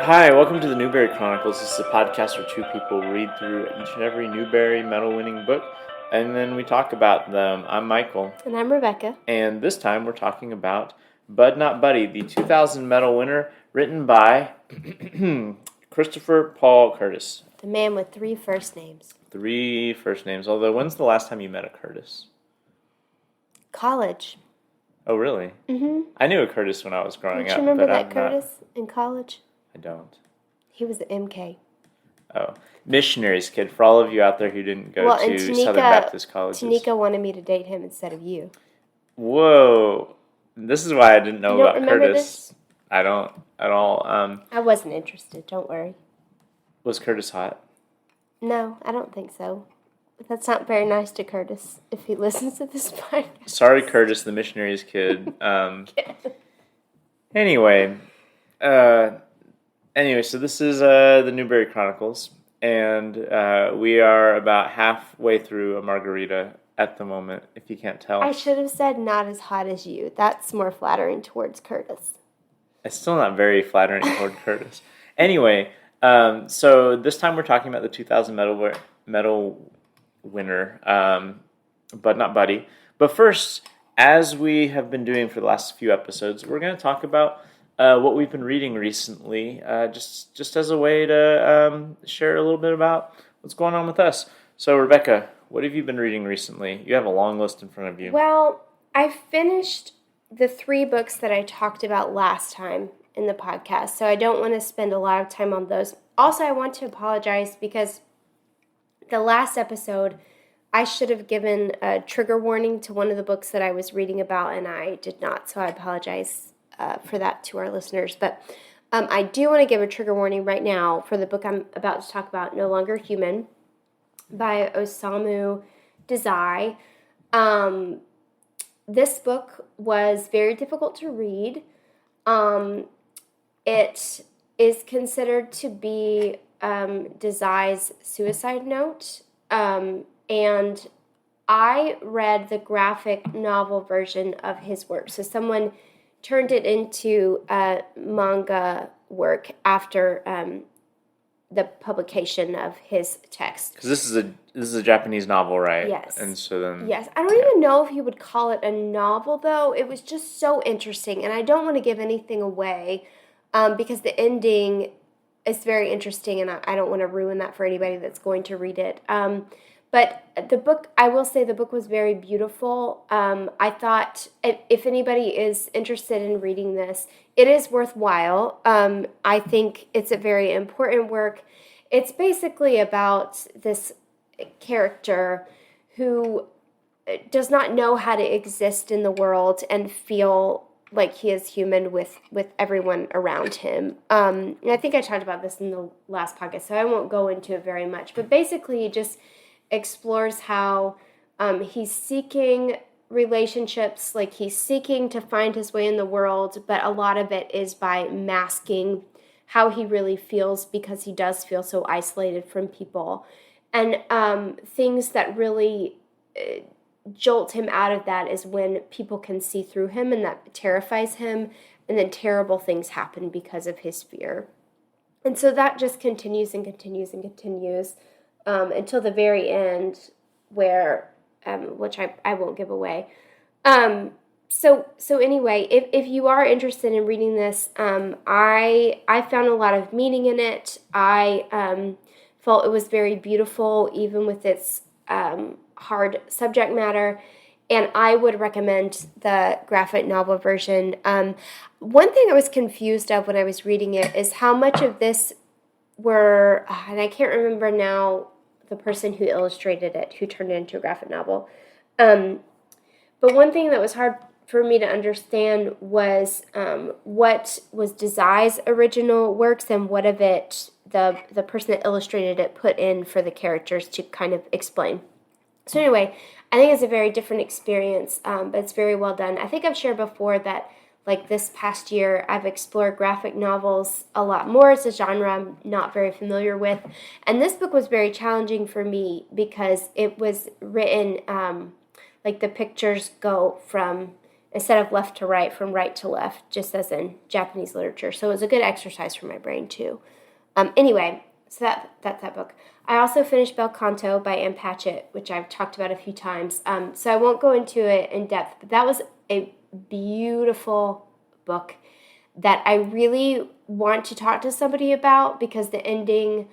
Hi, welcome to the Newberry Chronicles. This is a podcast where two people read through each and every Newbery medal-winning book, and then we talk about them. I'm Michael. And I'm Rebecca. And this time we're talking about Bud Not Buddy, the 2000 medal winner, written by Christopher Paul Curtis. The man with three first names. Three first names, although when's the last time you met a Curtis? College. Oh, really? Mm-hmm. I knew a Curtis when I was growing up. Don't you remember that Curtis in college? I don't. He was at MK. Oh, missionaries kid. For all of you out there who didn't go to Southern Baptist colleges. Tanika wanted me to date him instead of you. Whoa. This is why I didn't know about Curtis. This? I don't at all. I wasn't interested, don't worry. Was Curtis hot? No, I don't think so. But that's not very nice to Curtis if he listens to this podcast. Sorry, Curtis, the missionaries kid. Anyway, so this is the Newbery Chronicles, and we are about halfway through a margarita at the moment, if you can't tell. I should have said not as hot as you. That's more flattering towards Curtis. It's still not very flattering toward Curtis. Anyway, so this time we're talking about the 2000 medal winner, Bud Not Buddy. But first, as we have been doing for the last few episodes, we're going to talk about what we've been reading recently, just as a way to share a little bit about what's going on with us. So, Rebecca, what have you been reading recently? You have a long list in front of you. Well, I finished the 3 books that I talked about last time in the podcast, so I don't want to spend a lot of time on those. Also, I want to apologize because the last episode, I should have given a trigger warning to one of the books that I was reading about, and I did not, so I apologize for that to our listeners. But I do want to give a trigger warning right now for the book I'm about to talk about, No Longer Human, by Osamu Dazai. This book was very difficult to read. It is considered to be Dazai's suicide note, and I read the graphic novel version of his work. So someone turned it into a manga work after the publication of his text. Because this is a Japanese novel, right? Yes. And so then... Yes. I don't even know if you would call it a novel, though. It was just so interesting, and I don't want to give anything away because the ending is very interesting, and I don't want to ruin that for anybody that's going to read it. But the book, I will say the book was very beautiful. I thought if anybody is interested in reading this, it is worthwhile. I think it's a very important work. It's basically about this character who does not know how to exist in the world and feel like he is human with everyone around him. And I think I talked about this in the last podcast, so I won't go into it very much. But basically, he just explores how he's seeking relationships, like he's seeking to find his way in the world, but a lot of it is by masking how he really feels because he does feel so isolated from people. And things that really jolt him out of that is when people can see through him, and that terrifies him, and then terrible things happen because of his fear. And so that just continues and continues and continues until the very end, where which I won't give away. So anyway, if you are interested in reading this, I found a lot of meaning in it. I felt it was very beautiful, even with its hard subject matter, and I would recommend the graphic novel version. One thing I was confused of when I was reading it is how much of this were, and I can't remember now the person who illustrated it, who turned it into a graphic novel. But one thing that was hard for me to understand was what was Dazai's original works and what of it the person that illustrated it put in for the characters to kind of explain. So anyway, I think it's a very different experience, but it's very well done. I think I've shared before that, like, this past year, I've explored graphic novels a lot more. It's a genre I'm not very familiar with. And this book was very challenging for me because it was written, like, the pictures go from instead of left to right, from right to left, just as in Japanese literature. So it was a good exercise for my brain too. Anyway, so that's that book. I also finished Bel Canto by Ann Patchett, which I've talked about a few times. So I won't go into it in depth, but that was a beautiful book that I really want to talk to somebody about, because the ending,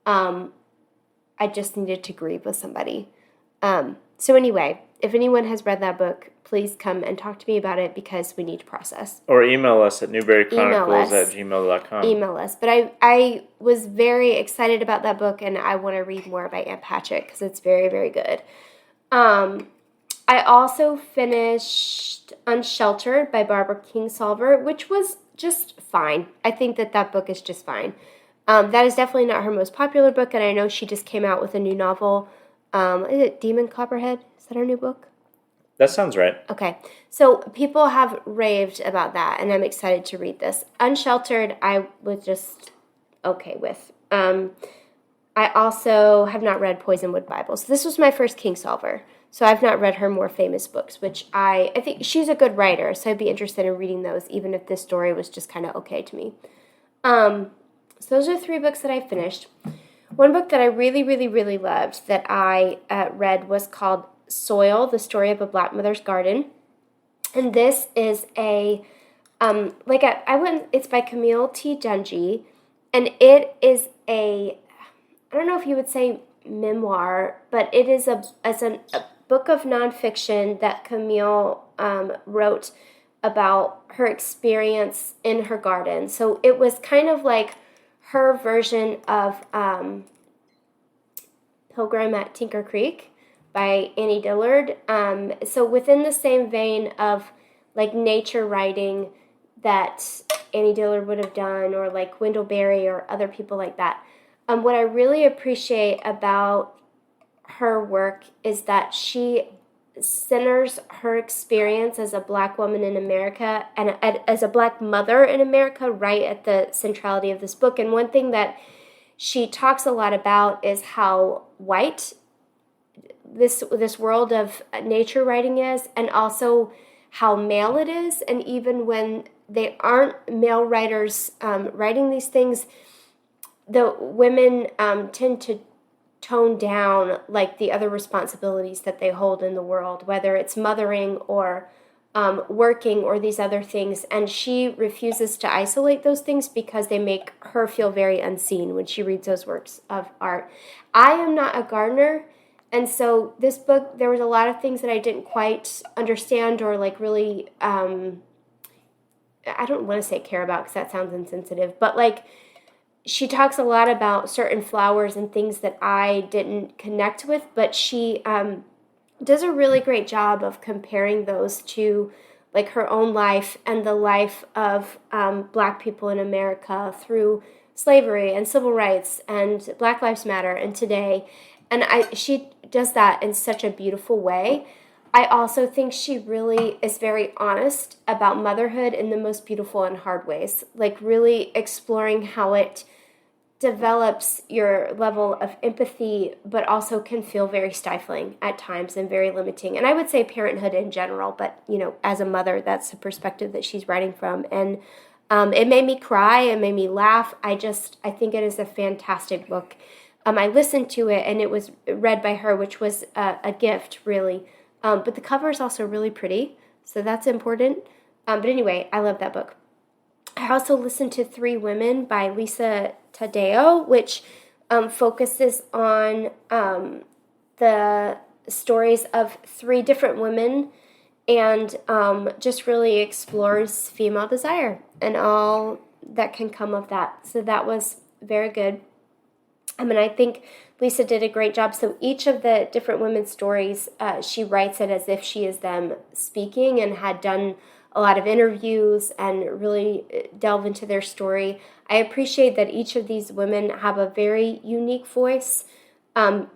I just needed to grieve with somebody. So anyway, if anyone has read that book, please come and talk to me about it, because we need to process. Or email us at newberrychronicles@gmail.com. Email us. But I was very excited about that book, and I want to read more by Ann Patchett, because it's very, very good. I also finished Unsheltered by Barbara Kingsolver, which was just fine. I think that book is just fine. That is definitely not her most popular book, and I know she just came out with a new novel. Is it Demon Copperhead? Is that her new book? That sounds right. Okay. So people have raved about that, and I'm excited to read this. Unsheltered, I was just okay with. I also have not read Poisonwood Bible. So this was my first Kingsolver. So I've not read her more famous books, which I think she's a good writer, so I'd be interested in reading those, even if this story was just kind of okay to me. So those are 3 books that I finished. One book that I really, really, really loved that I read was called Soil, The Story of a Black Mother's Garden. And this is it's by Camille T. Dungy, and it is I don't know if you would say memoir, but it is a book of nonfiction that Camille wrote about her experience in her garden. So it was kind of like her version of Pilgrim at Tinker Creek by Annie Dillard. So within the same vein of like nature writing that Annie Dillard would have done, or like Wendell Berry or other people like that. What I really appreciate about her work is that she centers her experience as a Black woman in America and as a Black mother in America right at the centrality of this book. And one thing that she talks a lot about is how white this world of nature writing is, and also how male it is. And even when they aren't male writers writing these things, the women tend to tone down like the other responsibilities that they hold in the world, whether it's mothering or working or these other things. And she refuses to isolate those things because they make her feel very unseen when she reads those works of art. I am not a gardener, and so this book, there was a lot of things that I didn't quite understand or like really, I don't want to say care about because that sounds insensitive, but like she talks a lot about certain flowers and things that I didn't connect with, but she does a really great job of comparing those to like her own life and the life of Black people in America through slavery and civil rights and Black Lives Matter and today. And she does that in such a beautiful way. I also think she really is very honest about motherhood in the most beautiful and hard ways, like really exploring how it develops your level of empathy, but also can feel very stifling at times and very limiting. And I would say parenthood in general, but as a mother, that's the perspective that she's writing from. And it made me cry, it made me laugh. I think it is a fantastic book. I listened to it, and it was read by her, which was a gift, really. But the cover is also really pretty, so that's important. But anyway, I love that book. I also listened to 3 Women by Lisa Taddeo, which focuses on the stories of 3 different women and just really explores female desire and all that can come of that. So that was very good. I think Lisa did a great job. So each of the different women's stories, she writes it as if she is them speaking and had done a lot of interviews and really delve into their story. I appreciate that each of these women have a very unique voice,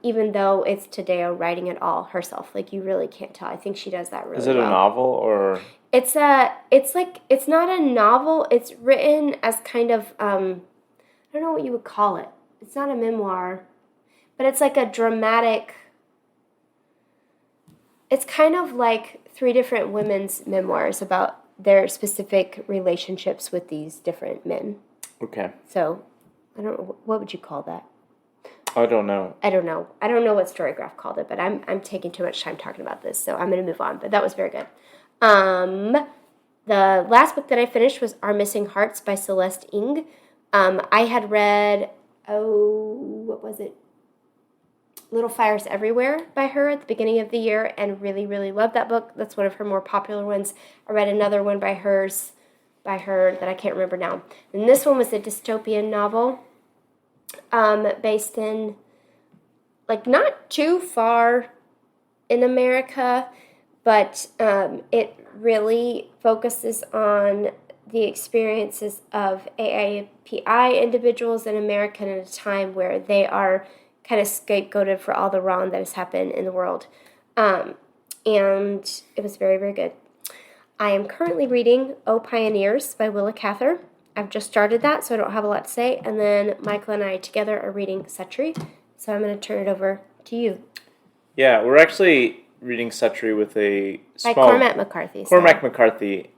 even though it's Taddeo writing it all herself. Like, you really can't tell. I think she does that really well. Is it a novel or? It's not a novel. It's written as kind of, I don't know what you would call it. It's not a memoir, but it's like a dramatic, It's kind of like 3 different women's memoirs about their specific relationships with these different men. Okay. So, I don't know, what would you call that? I don't know. I don't know. I don't know what Storygraph called it, but I'm taking too much time talking about this, so I'm going to move on. But that was very good. The last book that I finished was Our Missing Hearts by Celeste Ng. I had read, what was it? Little Fires Everywhere by her at the beginning of the year and really, really loved that book. That's one of her more popular ones. I read another one by her that I can't remember now. And this one was a dystopian novel based in, like, not too far in America, but it really focuses on the experiences of AAPI individuals in America at a time where they are kind of scapegoated for all the wrong that has happened in the world. And it was very, very good. I am currently reading O Pioneers by Willa Cather. I've just started that, so I don't have a lot to say. And then Michael and I together are reading Suttree. So I'm going to turn it over to you. Yeah, we're actually reading Suttree with a small... By Cormac McCarthy. Cormac McCarthy.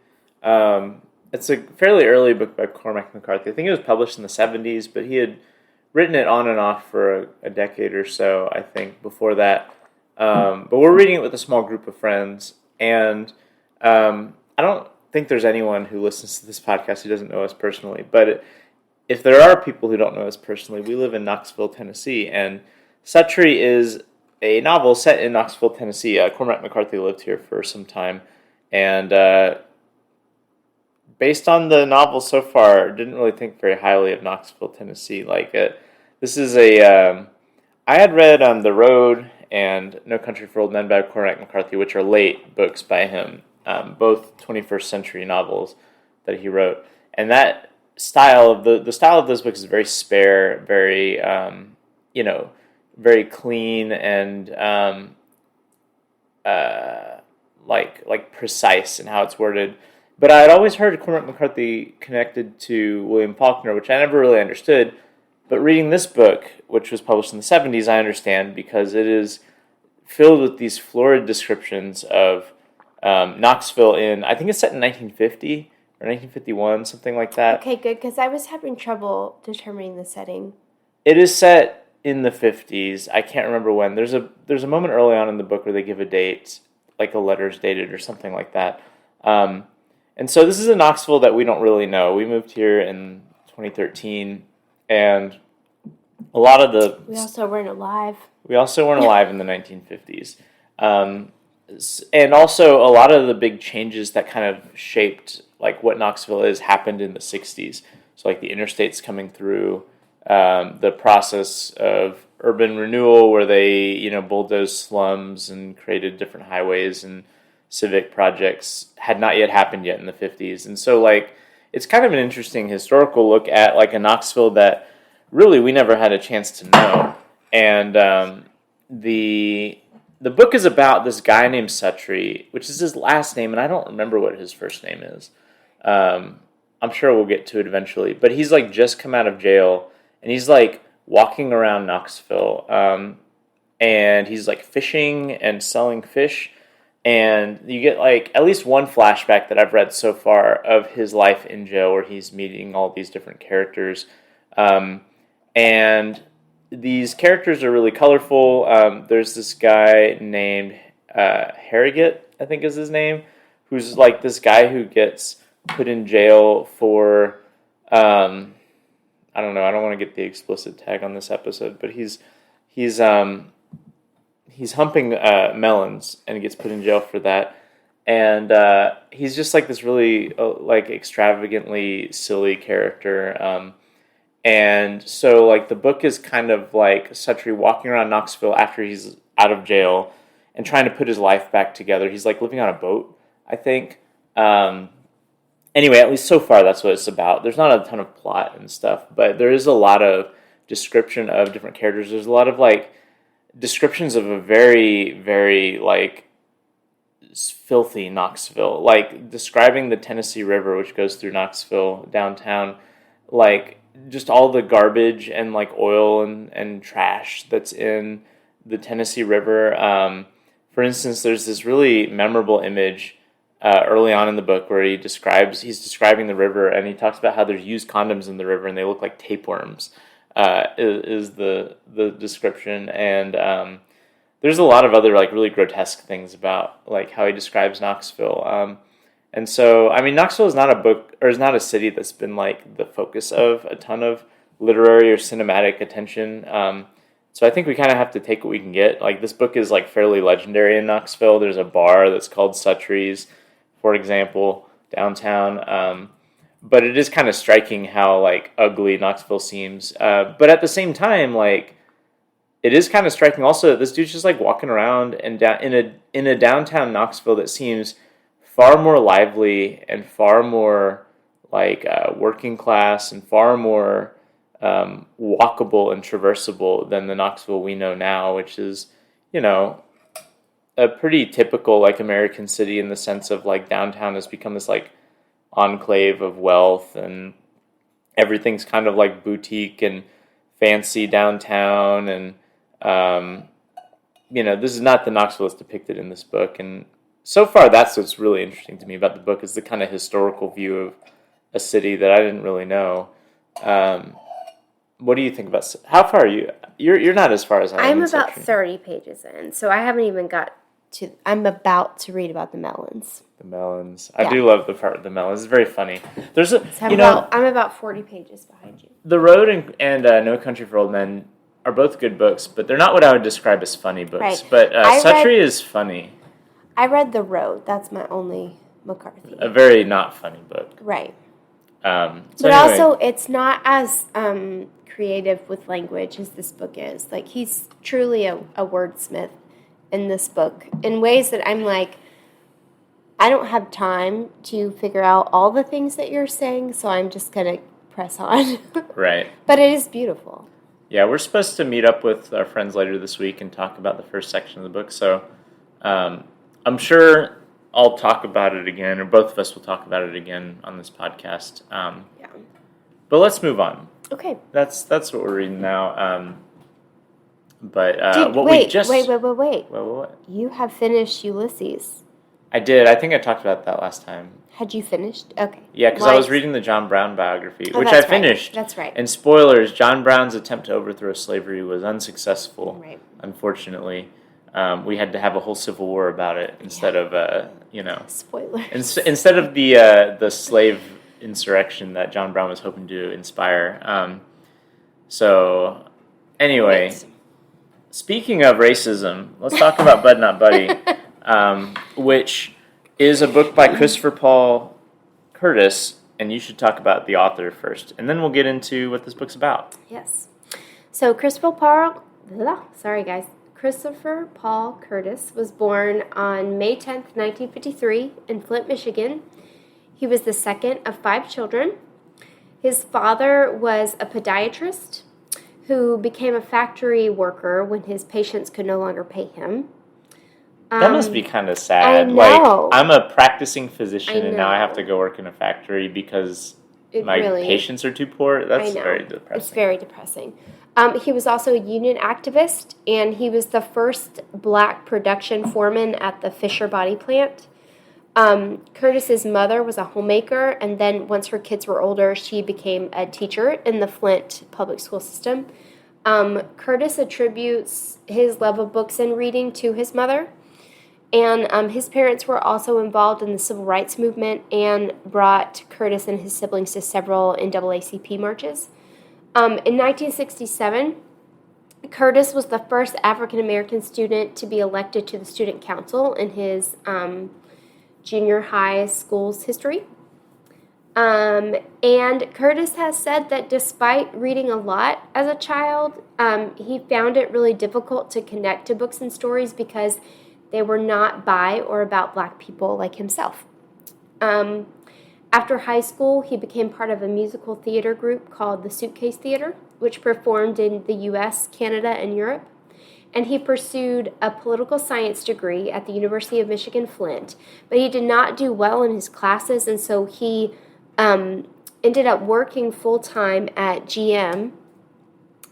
It's a fairly early book by Cormac McCarthy. I think it was published in the 70s, but he had written it on and off for a decade or so, I think, before that. But we're reading it with a small group of friends, and I don't think there's anyone who listens to this podcast who doesn't know us personally, but if there are people who don't know us personally, we live in Knoxville, Tennessee, and Suttree is a novel set in Knoxville, Tennessee. Cormac McCarthy lived here for some time, and based on the novel so far, didn't really think very highly of Knoxville, Tennessee. This is I had read The Road and No Country for Old Men by Cormac McCarthy, which are late books by him, both 21st century novels that he wrote. And that style of the style of those books is very spare, very very clean and like precise in how it's worded. But I had always heard Cormac McCarthy connected to William Faulkner, which I never really understood. But reading this book, which was published in the 70s, I understand because it is filled with these florid descriptions of Knoxville I think it's set in 1950 or 1951, something like that. Okay, good, because I was having trouble determining the setting. It is set in the 50s. I can't remember when. There's a moment early on in the book where they give a date, like a letter's dated or something like that. And so this is a Knoxville that we don't really know. We moved here in 2013, and a lot of the... We also weren't alive. We also weren't alive in the 1950s. And also a lot of the big changes that kind of shaped like what Knoxville is happened in the 60s. So like the interstates coming through, the process of urban renewal where they, bulldozed slums and created different highways and civic projects had not yet happened yet in the 50s. And so like it's kind of an interesting historical look at like a Knoxville that really we never had a chance to know. And the book is about this guy named Suttree, which is his last name, and I don't remember what his first name is. I'm sure we'll get to it eventually. But he's like just come out of jail, and he's like walking around Knoxville, and he's like fishing and selling fish. And you get like at least one flashback that I've read so far of his life in jail where he's meeting all these different characters. And these characters are really colorful. There's this guy named Harrogate, I think is his name, who's like this guy who gets put in jail for, I don't know, I don't want to get the explicit tag on this episode, but he's humping melons and gets put in jail for that. And he's just like this really like extravagantly silly character. And so like the book is kind of like Suttree walking around Knoxville after he's out of jail and trying to put his life back together. He's like living on a boat, I think. Anyway, at least so far that's what it's about. There's not a ton of plot and stuff, but there is a lot of description of different characters. There's a lot of like descriptions of a very, very like filthy Knoxville, like describing the Tennessee River, which goes through Knoxville downtown, like just all the garbage and like oil and trash that's in the Tennessee River. For instance, there's this really memorable image early on in the book where he's describing the river, and he talks about how there's used condoms in the river and they look like tapeworms. Is the description, and there's a lot of other like really grotesque things about like how he describes Knoxville. And so, I mean, Knoxville is not a city that's been like the focus of a ton of literary or cinematic attention. So I think we kind of have to take what we can get. Like this book is like fairly legendary in Knoxville. There's a bar that's called Suttrie's, for example, downtown. But it is kind of striking how like ugly Knoxville seems. But at the same time, like it is kind of striking also that this dude's just like walking around and down in a downtown Knoxville that seems far more lively and far more like working class and far more walkable and traversable than the Knoxville we know now, which is, you know, a pretty typical like American city in the sense of like downtown has become this like enclave of wealth and everything's kind of like boutique and fancy downtown. And, you know, this is not the Knoxville that's depicted in this book. And so far, that's what's really interesting to me about the book is the kind of historical view of a city that I didn't really know. What do you think about? How far are you? You're not as far as I am. I'm about 30 pages in, so I haven't even got to. I'm about to read about the melons. The melons. I do love the part with the melons. It's very funny. There's a. So I'm about 40 pages behind you. The Road and No Country for Old Men are both good books, but they're not what I would describe as funny books. Right. But Suttrie is funny. I read The Road. That's my only McCarthy. A very not funny book. Right. So but anyway. also, it's not as creative with language as this book is. Like, he's truly a wordsmith in this book in ways that I'm like, I don't have time to figure out all the things that you're saying, so I'm just going to press on. Right. But it is beautiful. Yeah, we're supposed to meet up with our friends later this week and talk about the first section of the book, so I'm sure I'll talk about it again, or both of us will talk about it again on this podcast. Yeah. But let's move on. Okay. That's what we're reading now. Dude, what wait. we just What? You have finished Ulysses. I did. I think I talked about that last time. Had you finished? Okay. Yeah, because I was reading the John Brown biography, which I finished. That's right. And spoilers: John Brown's attempt to overthrow slavery was unsuccessful. Right. Unfortunately. We had to have a whole civil war about it instead of, Spoilers. Instead of the slave insurrection that John Brown was hoping to inspire. So, anyway, Right. Speaking of racism, let's talk about Bud Not Buddy, which is a book by Christopher Paul Curtis, and you should talk about the author first, and then we'll get into what this book's about. Yes. So Christopher Paul Curtis was born on May 10th, 1953 in Flint, Michigan. He was the second of 5 children. His father was a podiatrist who became a factory worker when his patients could no longer pay him. That must be kind of sad. I know. Like, I'm a practicing physician, and now I have to go work in a factory because patients are too poor. That's very depressing. It's very depressing. He was also a union activist, and he was the first black production foreman at the Fisher Body Plant. Curtis's mother was a homemaker, and then once her kids were older, she became a teacher in the Flint public school system. Curtis attributes his love of books and reading to his mother, and his parents were also involved in the civil rights movement and brought Curtis and his siblings to several NAACP marches. In 1967, Curtis was the first African-American student to be elected to the student council in his junior high school's history. And Curtis has said that despite reading a lot as a child, he found it really difficult to connect to books and stories because they were not by or about black people like himself. After high school, he became part of a musical theater group called the Suitcase Theater, which performed in the U.S., Canada, and Europe. And he pursued a political science degree at the University of Michigan, Flint. But he did not do well in his classes, and so he ended up working full-time at GM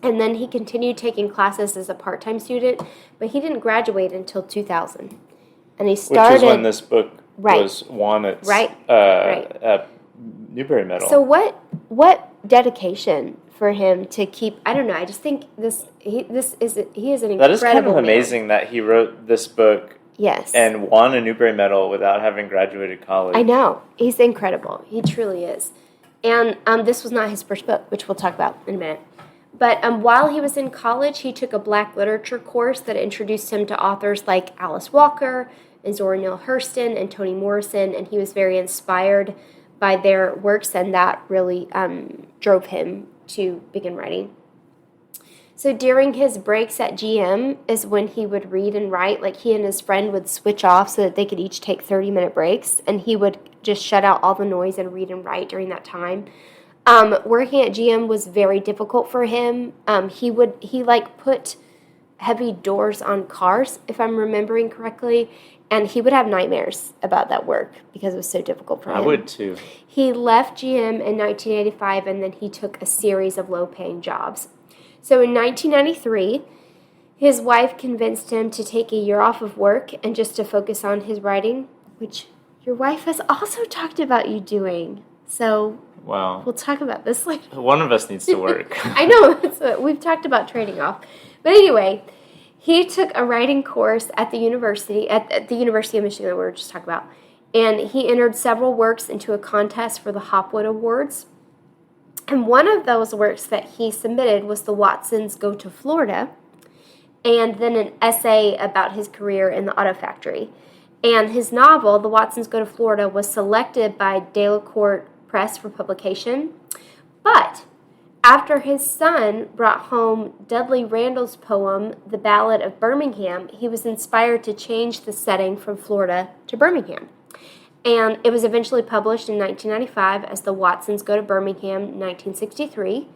And then he continued taking classes as a part-time student, but he didn't graduate until 2000. And he started... Which is when this book Right. was won its Right. Newbery Medal. So what dedication for him to keep... I don't know. I just think he is an incredible That is kind of man. amazing that he wrote this book Yes. and won a Newbery Medal without having graduated college. I know. He's incredible. He truly is. And this was not his first book, which we'll talk about in a minute. But while he was in college, he took a Black literature course that introduced him to authors like Alice Walker and Zora Neale Hurston and Toni Morrison, and he was very inspired by their works, and that really drove him to begin writing. So during his breaks at GM is when he would read and write. Like, he and his friend would switch off so that they could each take 30-minute breaks, and he would just shut out all the noise and read and write during that time. Working at GM was very difficult for him. He put heavy doors on cars, if I'm remembering correctly, and he would have nightmares about that work because it was so difficult for him. I would too. He left GM in 1985, and then he took a series of low-paying jobs. So in 1993, his wife convinced him to take a year off of work and just to focus on his writing, which your wife has also talked about you doing. So Well, we'll talk about this later. one of us needs to work. I know. We've talked about trading off. But anyway, he took a writing course at the University of Michigan that we were just talking about. And he entered several works into a contest for the Hopwood Awards. And one of those works that he submitted was The Watsons Go to Florida, and then an essay about his career in the auto factory. And his novel, The Watsons Go to Florida, was selected by Delacorte Press for publication. But after his son brought home Dudley Randall's poem, The Ballad of Birmingham, he was inspired to change the setting from Florida to Birmingham. And it was eventually published in 1995 as The Watsons Go to Birmingham, 1963.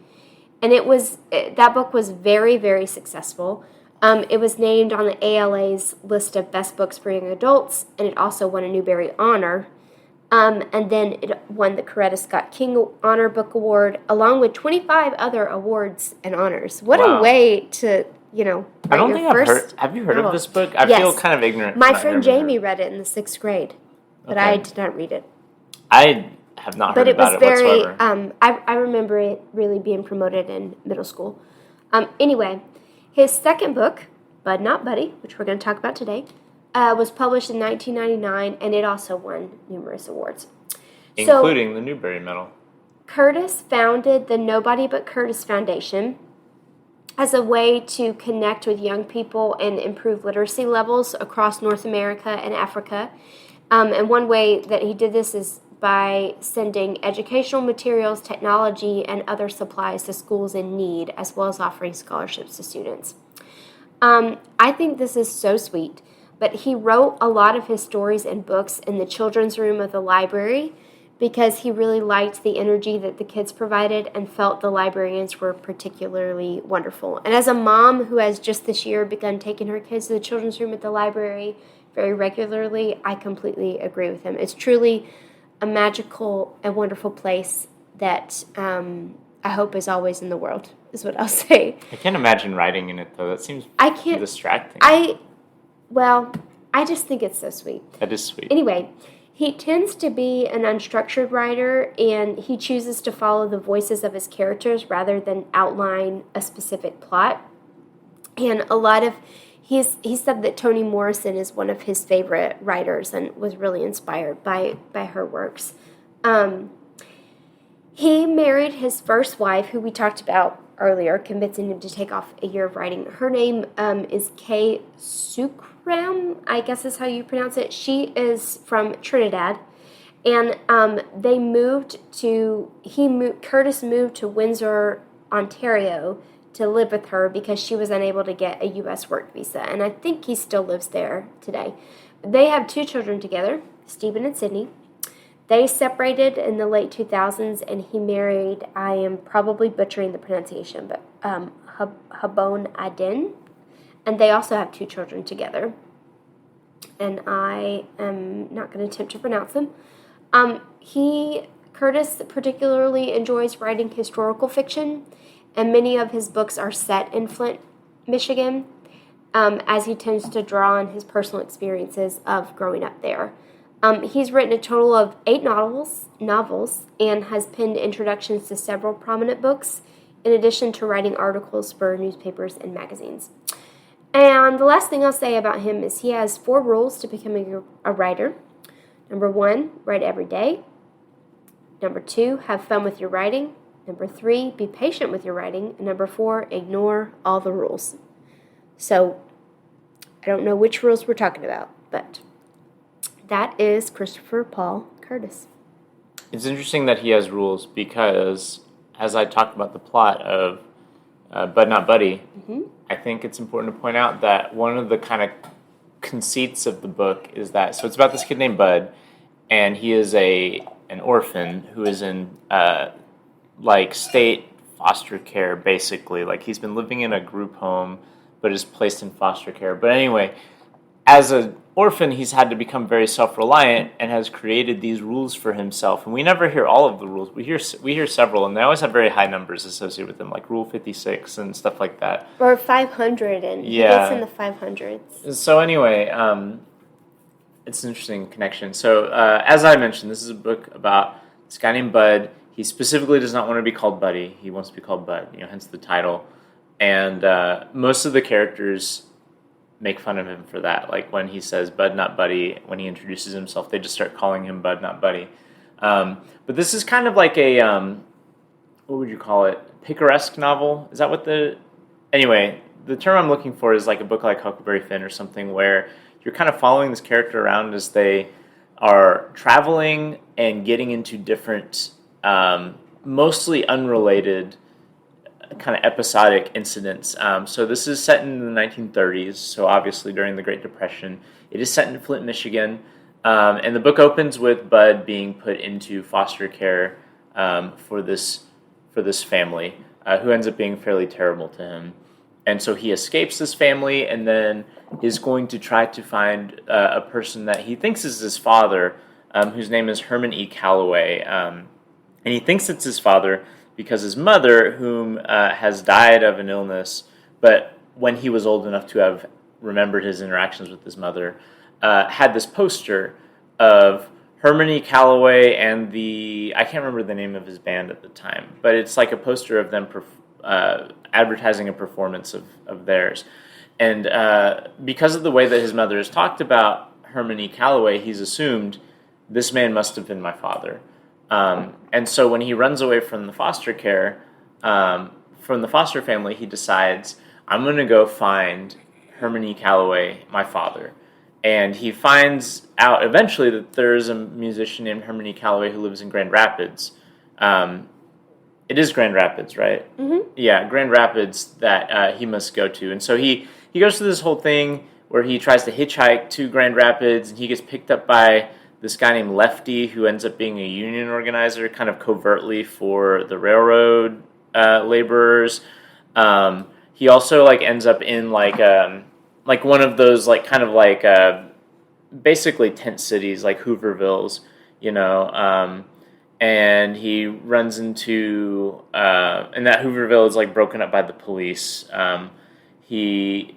And that book was very, very successful. It was named on the ALA's list of best books for young adults, and it also won a Newbery Honor. And then it won the Coretta Scott King Honor Book Award, along with 25 other awards and honors. What Wow. a way to, I don't think I've heard. Have you heard of this book? I feel kind of ignorant. My not friend hearing Jamie it. read it in the 6th grade, but Okay. I did not read it. I have not heard But it was about it very, whatsoever. I remember it really being promoted in middle school. Anyway, his second book, Bud Not Buddy, which we're going to talk about today, was published in 1999, and it also won numerous awards. Including the Newbery Medal. Curtis founded the Nobody But Curtis Foundation as a way to connect with young people and improve literacy levels across North America and Africa. And one way that he did this is by sending educational materials, technology, and other supplies to schools in need, as well as offering scholarships to students. I think this is so sweet, but he wrote a lot of his stories and books in the children's room of the library because he really liked the energy that the kids provided and felt the librarians were particularly wonderful. And as a mom who has just this year begun taking her kids to the children's room at the library very regularly, I completely agree with him. It's truly a magical and wonderful place that I hope is always in the world, is what I'll say. I can't imagine writing in it, though. That seems distracting. I just think it's so sweet. That is sweet. Anyway, he tends to be an unstructured writer, and he chooses to follow the voices of his characters rather than outline a specific plot. And he said that Toni Morrison is one of his favorite writers and was really inspired by her works. He married his first wife, who we talked about earlier, convincing him to take off a year of writing. Her name is Kay Sukram, I guess is how you pronounce it. She is from Trinidad, and Curtis moved to Windsor, Ontario, to live with her because she was unable to get a U.S. work visa, and I think he still lives there today. They have 2 children together, Stephen and Sydney. They separated in the late 2000s, and he married, I am probably butchering the pronunciation, but Habon Aden, and they also have 2 children together, and I am not going to attempt to pronounce them. Curtis particularly enjoys writing historical fiction, and many of his books are set in Flint, Michigan, as he tends to draw on his personal experiences of growing up there. He's written a total of 8 novels, and has penned introductions to several prominent books, in addition to writing articles for newspapers and magazines. And the last thing I'll say about him is he has 4 rules to becoming a writer. Number 1, write every day. Number 2, have fun with your writing. Number 3, be patient with your writing. And number 4, ignore all the rules. So, I don't know which rules we're talking about, but that is Christopher Paul Curtis. It's interesting that he has rules because, as I talked about the plot of Bud Not Buddy, I think it's important to point out that one of the kind of conceits of the book is that, so it's about this kid named Bud, and he is an orphan who is in like state foster care, basically. Like, he's been living in a group home, but is placed in foster care. But anyway, as an orphan, he's had to become very self-reliant and has created these rules for himself. And we never hear all of the rules. We hear several, and they always have very high numbers associated with them, like Rule 56 and stuff like that. Or 500, and he gets in the 500s. So anyway, it's an interesting connection. So as I mentioned, this is a book about this guy named Bud. He specifically does not want to be called Buddy. He wants to be called Bud, hence the title. And most of the characters make fun of him for that. Like when he says Bud Not Buddy, when he introduces himself, they just start calling him Bud Not Buddy. But this is kind of like a, what would you call it? Picaresque novel? Is that what anyway, the term I'm looking for is like a book like Huckleberry Finn or something, where you're kind of following this character around as they are traveling and getting into different, mostly unrelated kind of episodic incidents. So this is set in the 1930s, so obviously during the Great Depression. It is set in Flint, Michigan, and the book opens with Bud being put into foster care for this family, who ends up being fairly terrible to him. And so he escapes this family and then is going to try to find a person that he thinks is his father, whose name is Herman E. Calloway. And he thinks it's his father because his mother, whom has died of an illness, but when he was old enough to have remembered his interactions with his mother, had this poster of Herman E. Calloway and I can't remember the name of his band at the time, but it's like a poster of them advertising a performance of theirs. And because of the way that his mother has talked about Herman E. Calloway, he's assumed this man must have been my father. And so when he runs away from the foster care, from the foster family, he decides, I'm going to go find Herman E. Calloway, my father. And he finds out eventually that there's a musician named Herman E. Calloway who lives in Grand Rapids. It is Grand Rapids, right? Mm-hmm. Yeah, Grand Rapids that he must go to. And so he goes through this whole thing where he tries to hitchhike to Grand Rapids, and he gets picked up by this guy named Lefty, who ends up being a union organizer, kind of covertly for the railroad laborers. He also ends up in one of those basically tent cities like Hoovervilles, and he runs into and that Hooverville is broken up by the police. He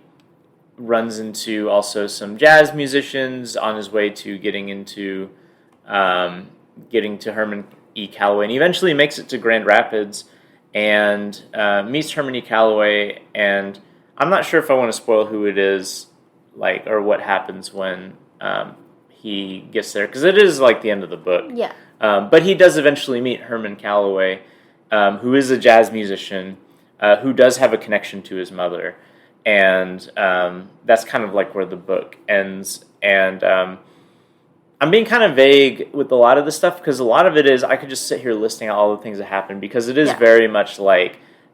runs into also some jazz musicians on his way to getting to Herman E. Calloway, and he eventually makes it to Grand Rapids and meets Herman E. Calloway. And I'm not sure if I want to spoil who it is, or what happens when he gets there, because it is the end of the book. Yeah. But he does eventually meet Herman Calloway, who is a jazz musician, who does have a connection to his mother. And that's kind of where the book ends. And I'm being kind of vague with a lot of this stuff, because a lot of it is, I could just sit here listing out all the things that happened, because it is very much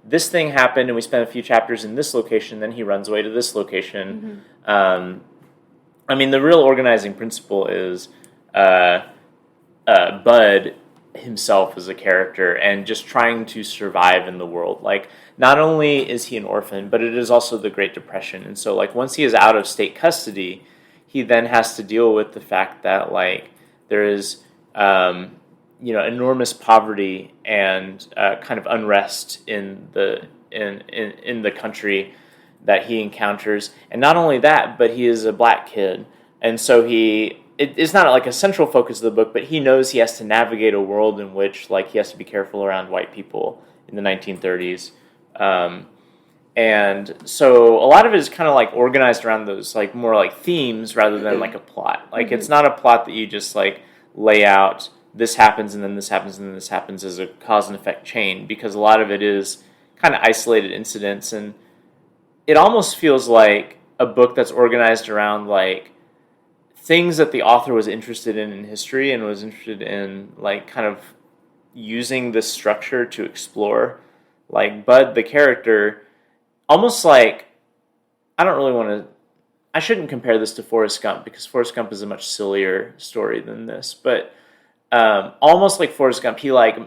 this thing happened and we spent a few chapters in this location, then he runs away to this location. Mm-hmm. The real organizing principle is Bud himself as a character and just trying to survive in the world. Not only is he an orphan, but it is also the Great Depression. And so once he is out of state custody, he then has to deal with the fact that there is enormous poverty and kind of unrest in the country that he encounters. And not only that, but he is a black kid, and so it's not like a central focus of the book, but he knows he has to navigate a world in which like he has to be careful around white people in the 1930s. And so a lot of it is kind of like organized around those like more like themes rather than like a plot. Like it's not a plot that you just like lay out, this happens and then this happens and then this happens as a cause and effect chain, because a lot of it is kind of isolated incidents, and it almost feels like a book that's organized around like things that the author was interested in history and was interested in like kind of using this structure to explore. Like Bud, the character, almost like, I shouldn't compare this to Forrest Gump because Forrest Gump is a much sillier story than this, but almost like Forrest Gump, he like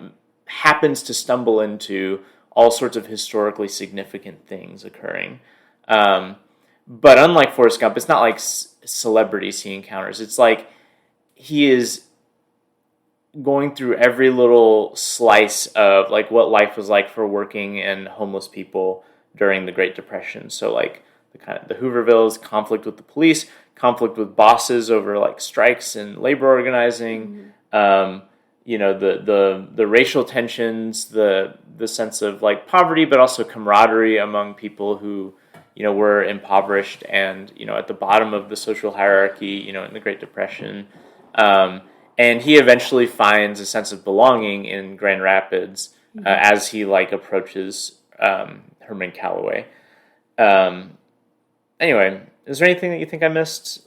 happens to stumble into all sorts of historically significant things occurring. But unlike Forrest Gump, it's not like celebrities he encounters. It's like he is going through every little slice of like what life was like for working and homeless people during the Great Depression. So like the Hoovervilles, conflict with the police, conflict with bosses over like strikes and labor organizing, the racial tensions, the sense of like poverty, but also camaraderie among people who were impoverished and at the bottom of the social hierarchy in the Great Depression. And he eventually finds a sense of belonging in Grand Rapids as he like approaches Herman Calloway. Anyway, is there anything that you think I missed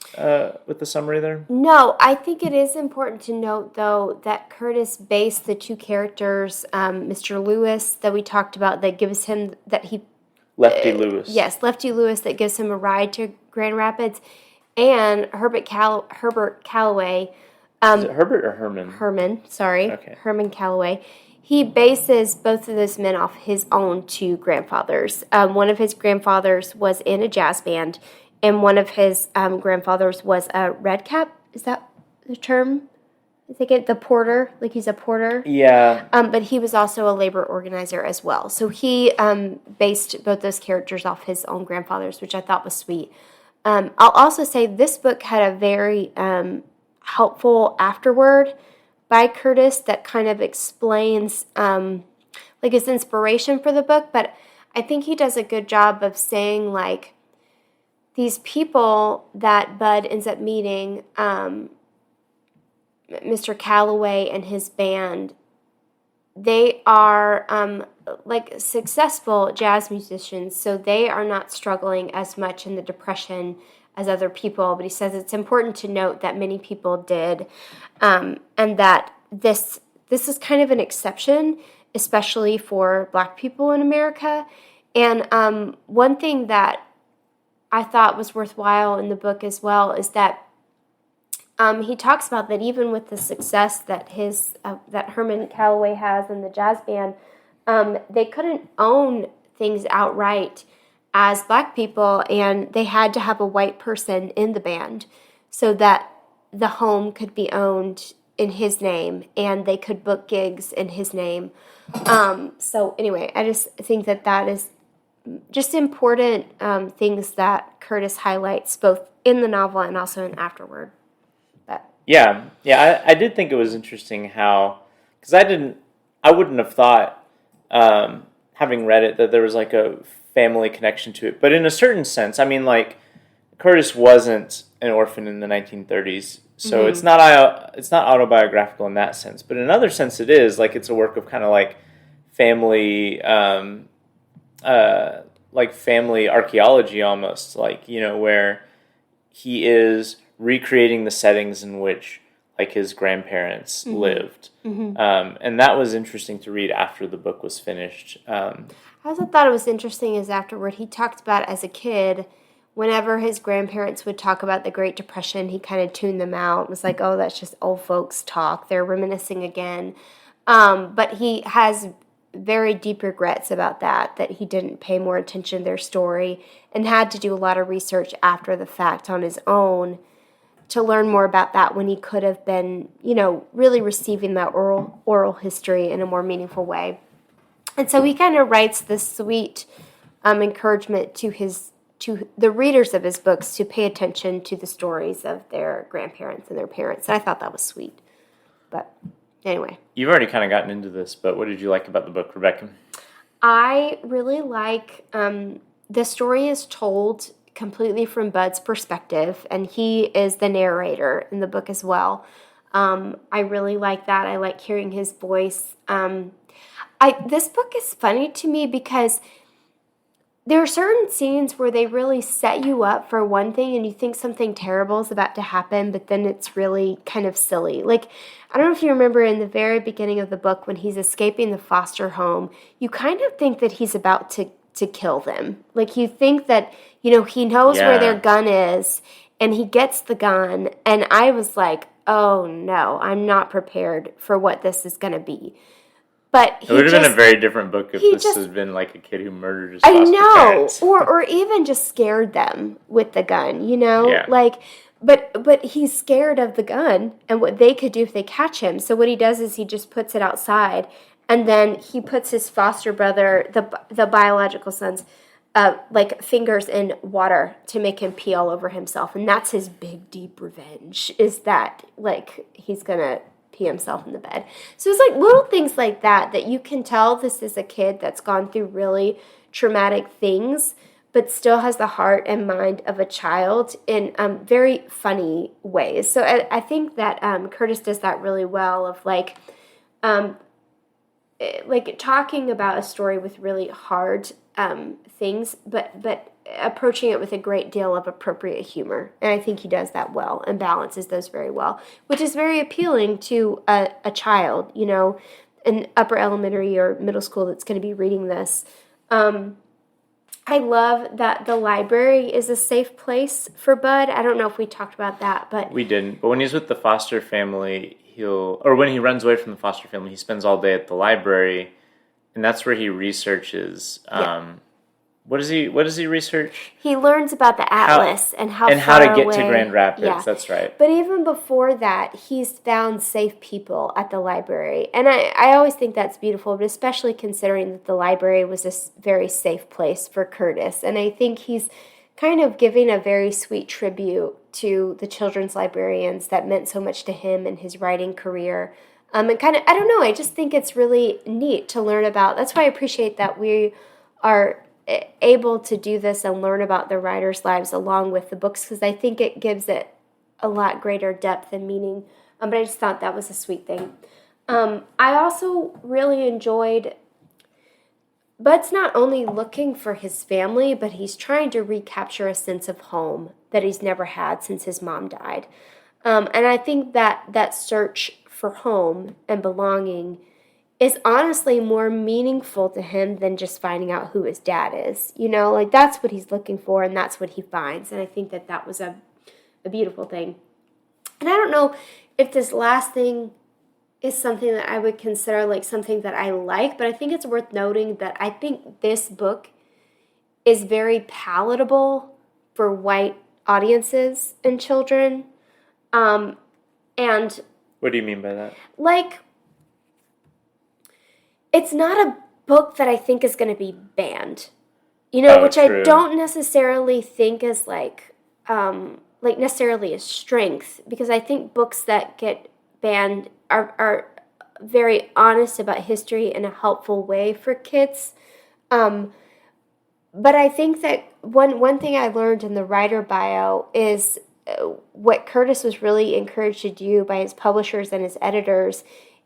with the summary there? No, I think it is important to note, though, that Curtis based the two characters, Mr. Lewis that we talked about, that gives him Lefty Lewis. Yes, Lefty Lewis that gives him a ride to Grand Rapids, and Herbert Calloway. Is it Herbert or Herman? Herman, sorry. Okay. Herman Calloway. He bases both of those men off his own two grandfathers. One of his grandfathers was in a jazz band, and one of his grandfathers was a red cap. Is that the term? I think the porter, like he's a porter. Yeah. But he was also a labor organizer as well. So he based both those characters off his own grandfathers, which I thought was sweet. I'll also say this book had a very helpful afterword by Curtis that kind of explains like his inspiration for the book, but I think he does a good job of saying like these people that Bud ends up meeting, Mr. Calloway and his band, they are like successful jazz musicians, so they are not struggling as much in the Depression as other people, but he says it's important to note that many people did, and that this is kind of an exception, especially for Black people in America. And one thing that I thought was worthwhile in the book as well is that he talks about that even with the success that that Herman Calloway has in the jazz band, they couldn't own things outright as Black people, and they had to have a white person in the band so that the home could be owned in his name and they could book gigs in his name. So anyway, I just think that is just important things that Curtis highlights both in the novel and also in afterward. Yeah, I did think it was interesting how, because I wouldn't have thought, having read it, that there was like a family connection to it. But in a certain sense, I mean, like, Curtis wasn't an orphan in the 1930s, so it's not autobiographical in that sense. But in another sense, it is. Like, it's a work of kind of like family, family archaeology almost, like, where he is recreating the settings in which like his grandparents lived. And that was interesting to read after the book was finished. I also thought it was interesting is afterward he talked about as a kid, whenever his grandparents would talk about the Great Depression, he kind of tuned them out. It was like, oh, that's just old folks talk. They're reminiscing again. But he has very deep regrets about that he didn't pay more attention to their story and had to do a lot of research after the fact on his own to learn more about that when he could have been, really receiving that oral history in a more meaningful way. And so he kind of writes this sweet encouragement to the readers of his books to pay attention to the stories of their grandparents and their parents. And I thought that was sweet. But anyway. You've already kind of gotten into this, but what did you like about the book, Rebecca? I really like the story is told completely from Bud's perspective, and he is the narrator in the book as well. I really like that. I like hearing his voice. This book is funny to me because there are certain scenes where they really set you up for one thing and you think something terrible is about to happen, but then it's really kind of silly. Like, I don't know if you remember in the very beginning of the book when he's escaping the foster home, you kind of think that he's about to kill them. Like, you think that, he knows where their gun is, and he gets the gun, and I was like, oh no, I'm not prepared for what this is going to be. But it would have been a very different book if this had been like a kid who murdered his foster parents. or even just scared them with the gun, Yeah. Like, but he's scared of the gun and what they could do if they catch him. So what he does is he just puts it outside, and then he puts his foster brother, the biological son's, fingers in water to make him pee all over himself, and that's his big deep revenge. Is that he's gonna pee himself in the bed. So it's like little things like that you can tell this is a kid that's gone through really traumatic things, but still has the heart and mind of a child in very funny ways. So I think that Curtis does that really well of talking about a story with really hard things, but approaching it with a great deal of appropriate humor. And I think he does that well and balances those very well, which is very appealing to a child, an upper elementary or middle school that's going to be reading this. I love that the library is a safe place for Bud. I don't know if we talked about that, but... We didn't. But when he's with the foster family, when he runs away from the foster family, he spends all day at the library, and that's where he researches... What does he research? He learns about the atlas and how to get to Grand Rapids. Yeah. That's right. But even before that, he's found safe people at the library. And I always think that's beautiful, but especially considering that the library was a very safe place for Curtis. And I think he's kind of giving a very sweet tribute to the children's librarians that meant so much to him in his writing career. And kind of, I don't know, I just think it's really neat to learn about. That's why I appreciate that we are able to do this and learn about the writers' lives along with the books, because I think it gives it a lot greater depth and meaning. But I just thought that was a sweet thing. I also really enjoyed Bud's not only looking for his family, but he's trying to recapture a sense of home that he's never had since his mom died. And I think that search for home and belonging is honestly more meaningful to him than just finding out who his dad is. That's what he's looking for, and that's what he finds. And I think that was a beautiful thing. And I don't know if this last thing is something that I would consider something that I like, but I think it's worth noting that I think this book is very palatable for white audiences and children. And what do you mean by that? It's not a book that I think is going to be banned, which true. I don't necessarily think is necessarily a strength, because I think books that get banned are very honest about history in a helpful way for kids. But I think that one thing I learned in the writer bio is what Curtis was really encouraged to do by his publishers and his editors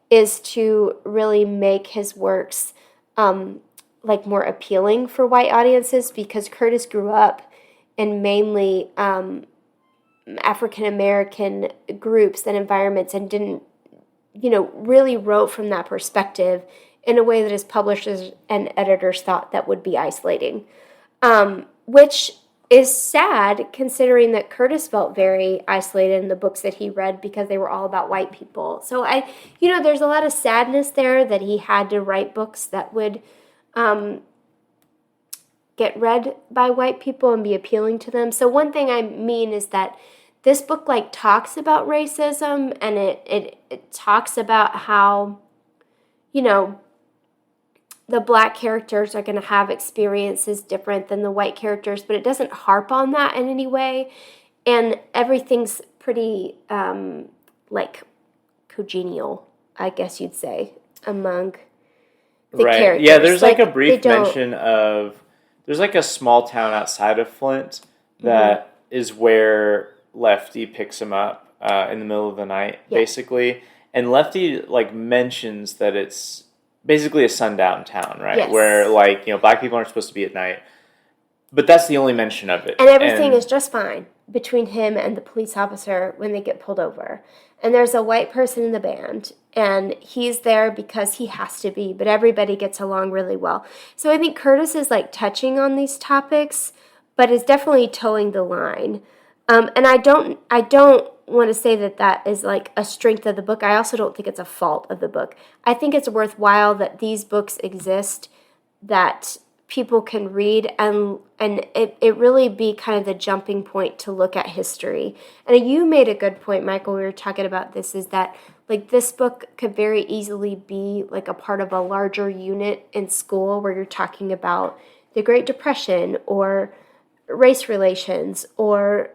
is to really make his works more appealing for white audiences, because Curtis grew up in mainly African American groups and environments and didn't, really wrote from that perspective in a way that his publishers and editors thought that would be isolating, which is sad considering that Curtis felt very isolated in the books that he read because they were all about white people. So there's a lot of sadness there that he had to write books that would get read by white people and be appealing to them. So one thing I mean is that this book like talks about racism, and it talks about how, you know, the black characters are going to have experiences different than the white characters, but it doesn't harp on that in any way. And everything's pretty, like, congenial, I guess you'd say, among the characters. Yeah, there's like a brief mention of, there's like a small town outside of Flint that is where Lefty picks him up in the middle of the night, basically. And Lefty, like, mentions that it's basically a sundown town, right? Yes. Where, like, you know, black people aren't supposed to be at night. But that's the only mention of it. And everything is just fine between him and the police officer when they get pulled over. And there's a white person in the band, and he's there because he has to be, but everybody gets along really well. So I think Curtis is, like, touching on these topics, but is definitely towing the line. And I don't want to say that is like a strength of the book. I also don't think it's a fault of the book. I think it's worthwhile that these books exist, that people can read, and it really be kind of the jumping point to look at history. And you made a good point, Michael, we were talking about this, is that, like, this book could very easily be like a part of a larger unit in school where you're talking about the Great Depression or race relations or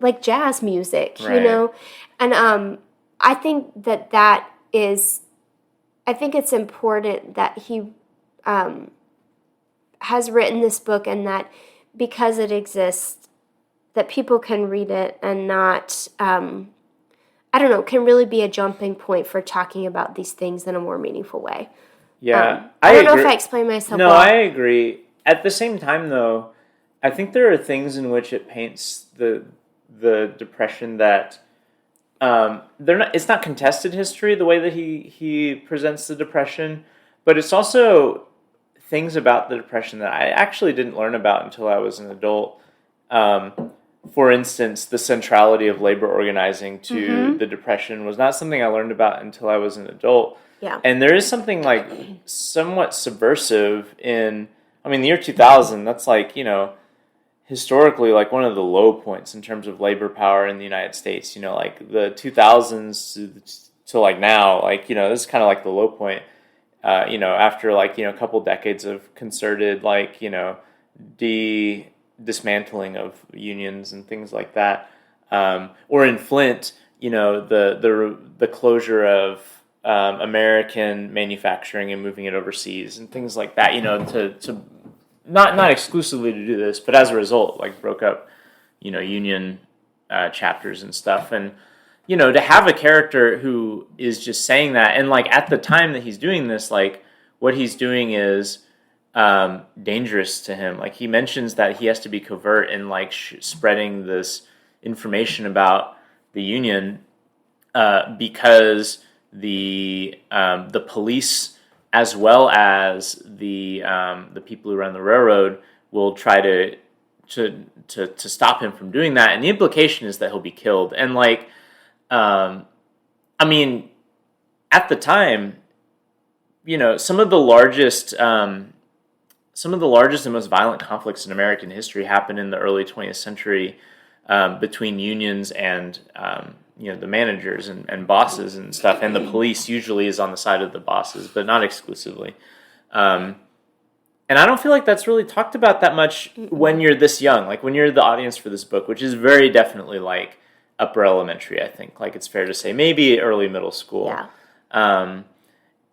like jazz music, you know? And I think I think it's important that he has written this book, and that because it exists, that people can read it and not, can really be a jumping point for talking about these things in a more meaningful way. Yeah. I don't know if I explained myself well. No, I agree. At the same time, though, I think there are things in which it paints the Depression that it's not contested history the way that he presents the Depression, but it's also things about the Depression that I actually didn't learn about until I was an adult. For instance, the centrality of labor organizing to the Depression was not something I learned about until I was an adult. Yeah. And there is something like somewhat subversive in, I mean, the year 2000, that's like, you know, historically like one of the low points in terms of labor power in the United States. You know, like the 2000s to like now, like, you know, this is kind of like the low point, you know, after like, you know, a couple decades of concerted, like, you know, dismantling of unions and things like that. Or in Flint, you know, the closure of American manufacturing and moving it overseas and things like that, you know, to not exclusively to do this, but as a result, like, broke up, you know, union chapters and stuff. And, you know, to have a character who is just saying that, and like at the time that he's doing this, like what he's doing is dangerous to him. Like, he mentions that he has to be covert in like spreading this information about the union because the police, as well as the people who run the railroad, will try to stop him from doing that. And the implication is that he'll be killed. And like, I mean, at the time, you know, some of the largest and most violent conflicts in American history happened in the early 20th century between unions and you know, the managers and bosses and stuff, and the police usually is on the side of the bosses, but not exclusively. And I don't feel like that's really talked about that much when you're this young, like when you're the audience for this book, which is very definitely like upper elementary, I think, like it's fair to say, maybe early middle school. Yeah.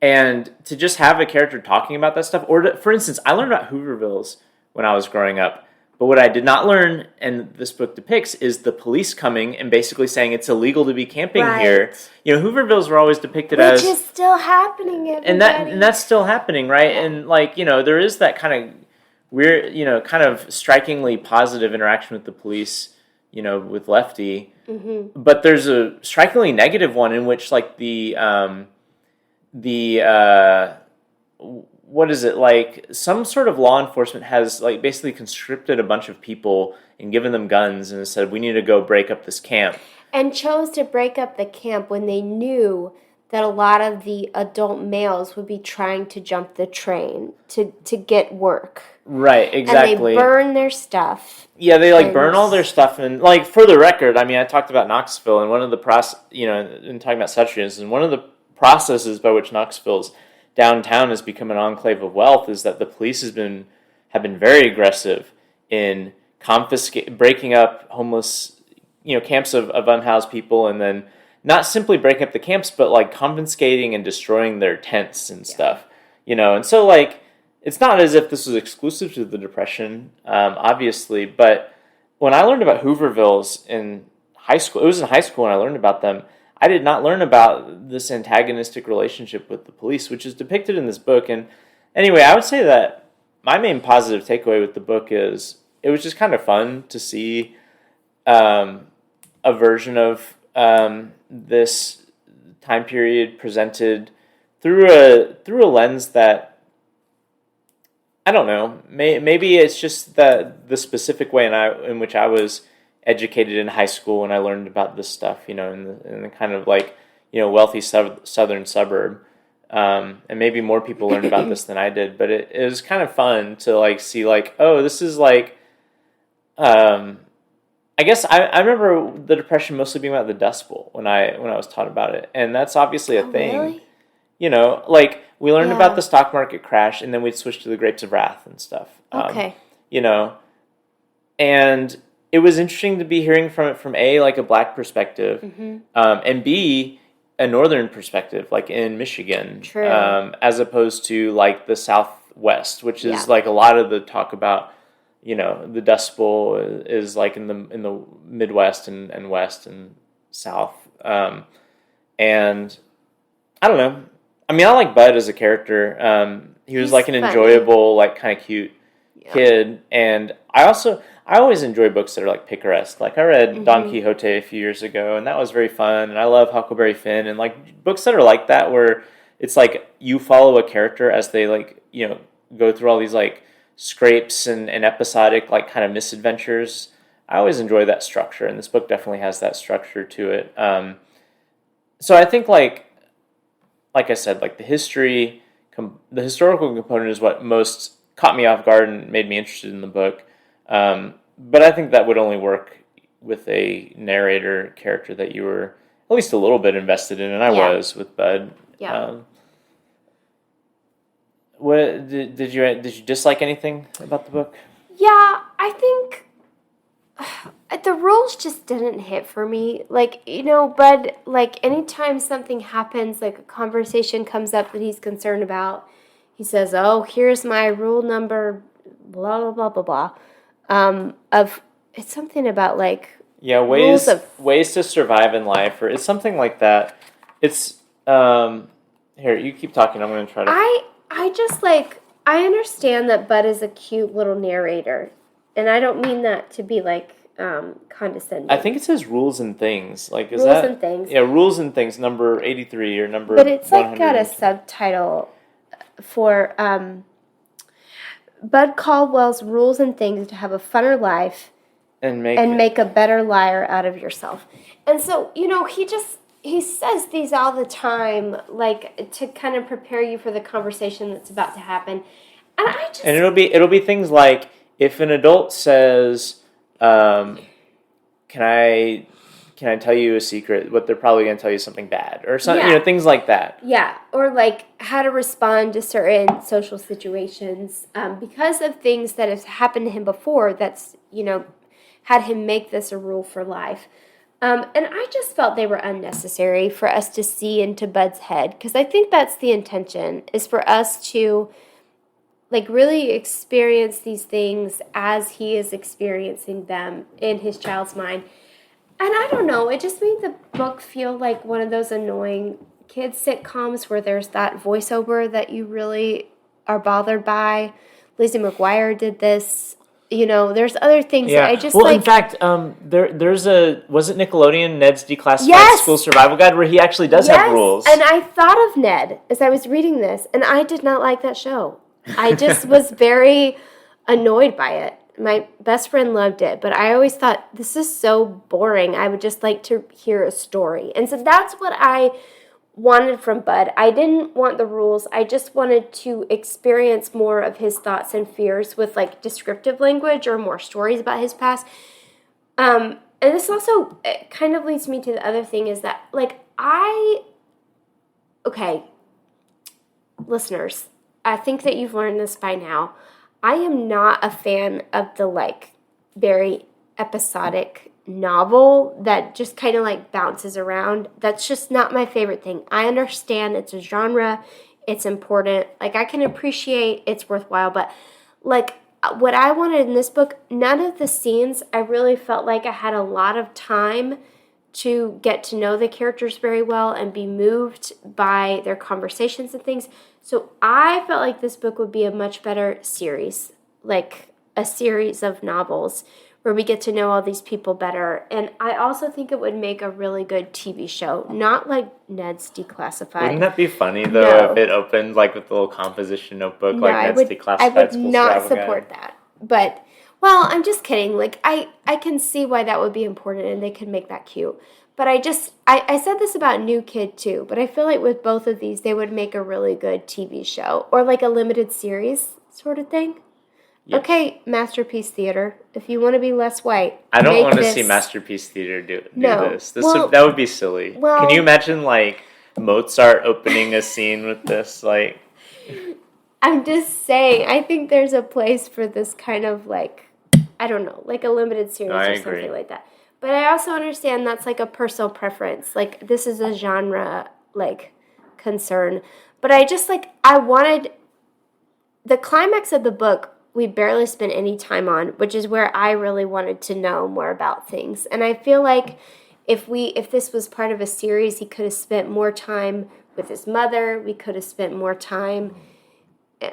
And to just have a character talking about that stuff, or for instance, I learned about Hoovervilles when I was growing up. But what I did not learn, and this book depicts, is the police coming and basically saying it's illegal to be camping here. You know, Hoovervilles were always depicted as... Which is still happening, everybody. And that's still happening, right? Yeah. And, like, you know, there is that kind of weird, you know, kind of strikingly positive interaction with the police, you know, with Lefty. Mm-hmm. But there's a strikingly negative one in which, like, what is it, like some sort of law enforcement has like basically conscripted a bunch of people and given them guns and said, we need to go break up this camp. And chose to break up the camp when they knew that a lot of the adult males would be trying to jump the train to get work. Right, exactly. And they burn their stuff. Yeah, they like burn all their stuff, and like for the record, I mean, I talked about Knoxville, and one of the in talking about such is, and one of the processes by which Knoxville's downtown has become an enclave of wealth is that the police have been very aggressive in breaking up homeless, camps of unhoused people, and then not simply breaking up the camps, but like confiscating and destroying their tents and stuff, and so like. It's not as if this was exclusive to the Depression, obviously, but when I learned about Hoovervilles in high school, it was in high school when I learned about them, I did not learn about this antagonistic relationship with the police, which is depicted in this book. And anyway, I would say that my main positive takeaway with the book is it was just kind of fun to see a version of this time period presented through a lens that I don't know. Maybe it's just the specific way in which I was educated in high school when I learned about this stuff, in the kind of like, wealthy southern suburb. And maybe more people learned about this than I did, but it was kind of fun to like see like, oh, this is like, I guess I remember the Depression mostly being about the Dust Bowl when I was taught about it, and that's obviously a thing. Really? Like we learned about the stock market crash, and then we'd switch to the Grapes of Wrath and stuff. Okay. And it was interesting to be hearing from it from A, like a black perspective, and B, a northern perspective, like in Michigan, True. As opposed to like the Southwest, which is like a lot of the talk about. The Dust Bowl is like in the Midwest and West and South, and I don't know. I mean, I like Bud as a character. He was like an enjoyable, like kind of cute kid, and I always enjoy books that are like picaresque. Like I read Don Quixote a few years ago, and that was very fun. And I love Huckleberry Finn, and like books that are like that, where it's like you follow a character as they like go through all these like scrapes and episodic like kind of misadventures. I always enjoy that structure, and this book definitely has that structure to it. So I think like I said, like the historical component is what most caught me off guard and made me interested in the book. But I think that would only work with a narrator character that you were at least a little bit invested in, and I was with Bud. Yeah. What did you dislike anything about the book? Yeah, I think the rules just didn't hit for me. Like, Bud, like anytime something happens, like a conversation comes up that he's concerned about, he says, "Oh, here's my rule number, blah blah blah blah blah." It's something about like ways to survive in life, or it's something like that. It's here. You keep talking. I'm going to try to. I just like, I understand that Bud is a cute little narrator, and I don't mean that to be like condescending. I think it says rules and things. Like, is rules that? And things. Yeah, rules and things, number 83 or number. But it's like got a subtitle for Bud Caldwell's Rules and Things to Have a Funner Life and make a better liar out of yourself. And so, he says these all the time, like to kind of prepare you for the conversation that's about to happen. And it'll be things like if an adult says, "Can I tell you a secret?" What they're probably going to tell you something bad or something, things like that. Yeah, or like how to respond to certain social situations because of things that have happened to him before. That's had him make this a rule for life. And I just felt they were unnecessary for us to see into Bud's head, because I think that's the intention, is for us to like really experience these things as he is experiencing them in his child's mind. And I don't know, it just made the book feel like one of those annoying kids sitcoms where there's that voiceover that you really are bothered by. Lizzie McGuire did this. There's other things that I just like. Well, in fact, was it Nickelodeon, Ned's Declassified School Survival Guide, where he actually does have rules? And I thought of Ned as I was reading this, and I did not like that show. I just was very annoyed by it. My best friend loved it, but I always thought, this is so boring. I would just like to hear a story. And so that's what I wanted from Bud. I didn't want the rules. I just wanted to experience more of his thoughts and fears with like descriptive language or more stories about his past. And this also kind of leads me to the other thing is that like okay, listeners, I think that you've learned this by now. I am not a fan of the like very episodic novel that just kind of like bounces around. That's just not my favorite thing. I understand it's a genre, it's important. Like I can appreciate it's worthwhile, but like what I wanted in this book, none of the scenes I really felt like I had a lot of time to get to know the characters very well and be moved by their conversations and things. So I felt like this book would be a much better series, like a series of novels where we get to know all these people better. And I also think it would make a really good TV show, not like Ned's Declassified. Wouldn't that be funny though No. if it opened like with a little composition notebook No, like I Ned's would Declassified School not Survival support Guide? that. But well, I'm just kidding. Like I can see why that would be important and they could make that cute. But I said this about New Kid too, but I feel like with both of these they would make a really good TV show or like a limited series sort of thing. Yes. Okay, Masterpiece Theater, if you want to be less white, I don't make want to this- see Masterpiece Theater do No. this. Well- That would be silly. well- Can you imagine like Mozart opening a scene with this? Like, I'm just saying, I think there's a place for this kind of like, I don't know, like a limited series No, I or agree. something like that. But I also understand that's like a personal preference. Like this is a genre like concern. But I just like, I wanted the climax of the book we barely spent any time on, which is where I really wanted to know more about things. And I feel like if this was part of a series, he could have spent more time with his mother. We could have spent more time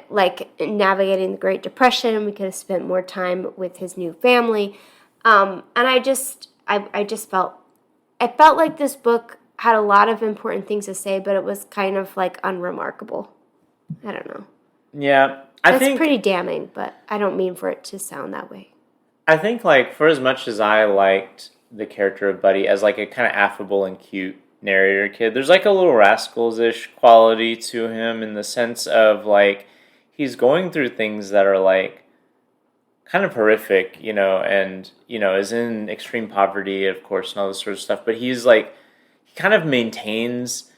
like navigating the Great Depression. We could have spent more time with his new family. And I just felt like this book had a lot of important things to say, but it was kind of like unremarkable. I don't know. yeah, That's pretty damning, but I don't mean for it to sound that way. I think like for as much as I liked the character of Buddy as like a kind of affable and cute narrator kid, there's like a little Rascals-ish quality to him in the sense of like he's going through things that are like kind of horrific, and is in extreme poverty, of course, and all this sort of stuff. But he's like he kind of maintains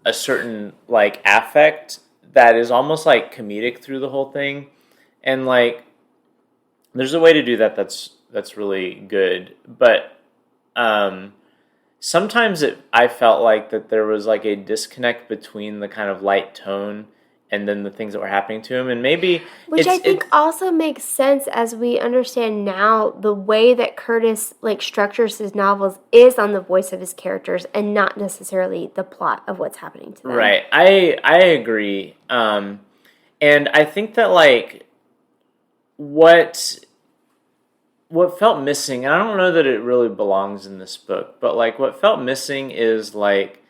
a certain like affect that is almost like comedic through the whole thing, and like there's a way to do that that's really good. But sometimes I felt like that there was like a disconnect between the kind of light tone and then the things that were happening to him, and maybe Which I think also makes sense as we understand now the way that Curtis like structures his novels is on the voice of his characters and not necessarily the plot of what's happening to them. right. I agree, and I think that like what felt missing, and I don't know that it really belongs in this book, but like what felt missing is like